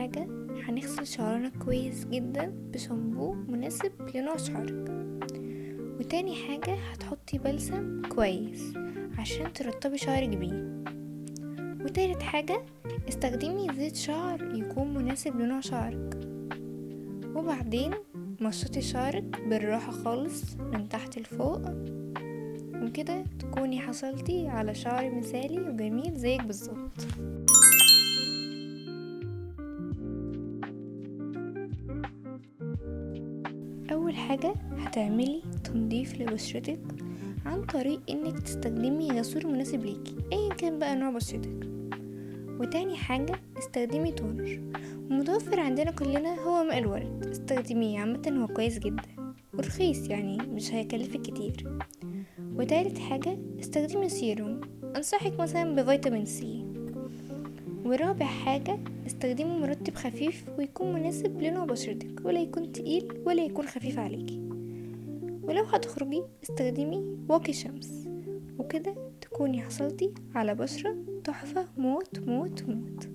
حاجة هنغسل شعرنا كويس جدا بشامبو مناسب لنوع شعرك. وتاني حاجة هتحطي بلسم كويس عشان ترطبي شعرك بيه. وتالت حاجة استخدمي زيت شعر يكون مناسب لنوع شعرك. وبعدين مشطي شعرك بالراحة خالص من تحت لفوق، وكده تكوني حصلتي على شعر مثالي وجميل زيك بالظبط. اول حاجة هتعملي تنظيف لبشرتك عن طريق انك تستخدمي غسول مناسب ليكي ايا كان بقى نوع بشرتك. وتاني حاجة استخدمي تونر، ومتوفر عندنا كلنا هو ماء الورد. استخدميه، عامة هو كويس جدا ورخيص، يعني مش هيكلفك كتير. وتالت حاجة استخدمي سيروم، انصحك مثلا بفيتامين سي. ورابع حاجة استخدمي مرطب خفيف ويكون مناسب لنوع بشرتك، ولا يكون تقيل ولا يكون خفيف عليكي. ولو هتخرجي استخدمي واقي شمس، وكده تكوني حصلتي على بشرة تحفة موت موت موت.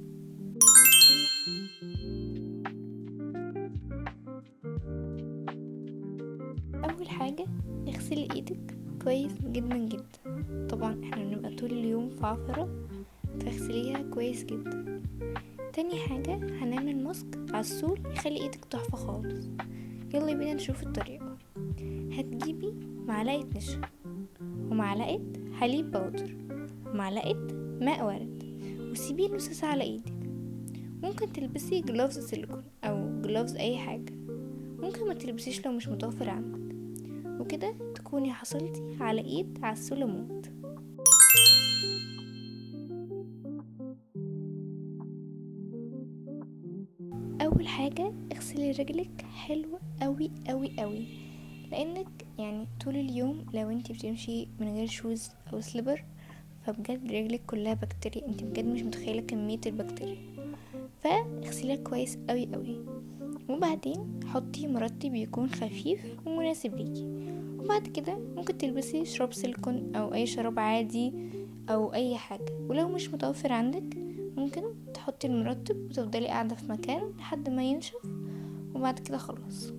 اول حاجة اغسلي ايدك كويس جدا جدا. طبعا احنا بنبقى طول اليوم في عفرة، فاغسليها كويس جدا. تاني حاجة هنعمل ماسك عسول يخلي ايدك تحفة خالص. يلا بينا نشوف الطريقة. هتجيبي معلقة نشا ومعلقة حليب بودر ومعلقة ماء ورد، وسيبيه نص ساعة على ايدك. ممكن تلبسي جلوفز سيليكون او جلوفز اي حاجة، ممكن ما تلبسيش لو مش متوفر عندك. وكده تكوني حصلتي على ايد عسولة موت. اول حاجة اغسلي رجلك حلو قوي قوي قوي، لانك يعني طول اليوم لو انتي بتمشي من غير شوز او سليبر فبجد رجلك كلها بكتيريا، انتي بجد مش متخيلة كمية البكتيريا. فاغسليها كويس قوي قوي. وبعدين حطي مرطب يكون خفيف ومناسب ليكي. وبعد كده ممكن تلبسي شراب سيليكون او اي شراب عادي او اي حاجة. ولو مش متوفر عندك ممكن تحطي المرطب وتفضلي قاعدة في مكان لحد ما ينشف، وبعد كده خلاص.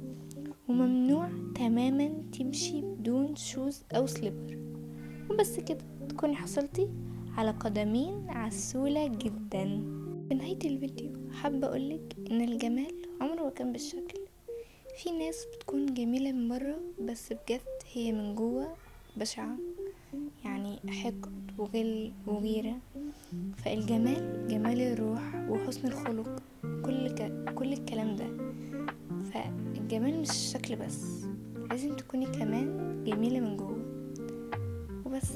وممنوع تماما تمشي بدون شوز او سليبر. وبس كده تكوني حصلتي على قدمين عسولة جدا. في نهاية الفيديو حابة اقولك ان الجمال عمره ما كان بالشكل. في ناس بتكون جميلة من بره بس بجد هي من جوه بشعة، يعني حقد وغل وغيرة. فالجمال جمال الروح وحسن الخلق، كل الكلام ده. فالجمال مش الشكل بس، لازم تكوني كمان جميلة من جوه وبس.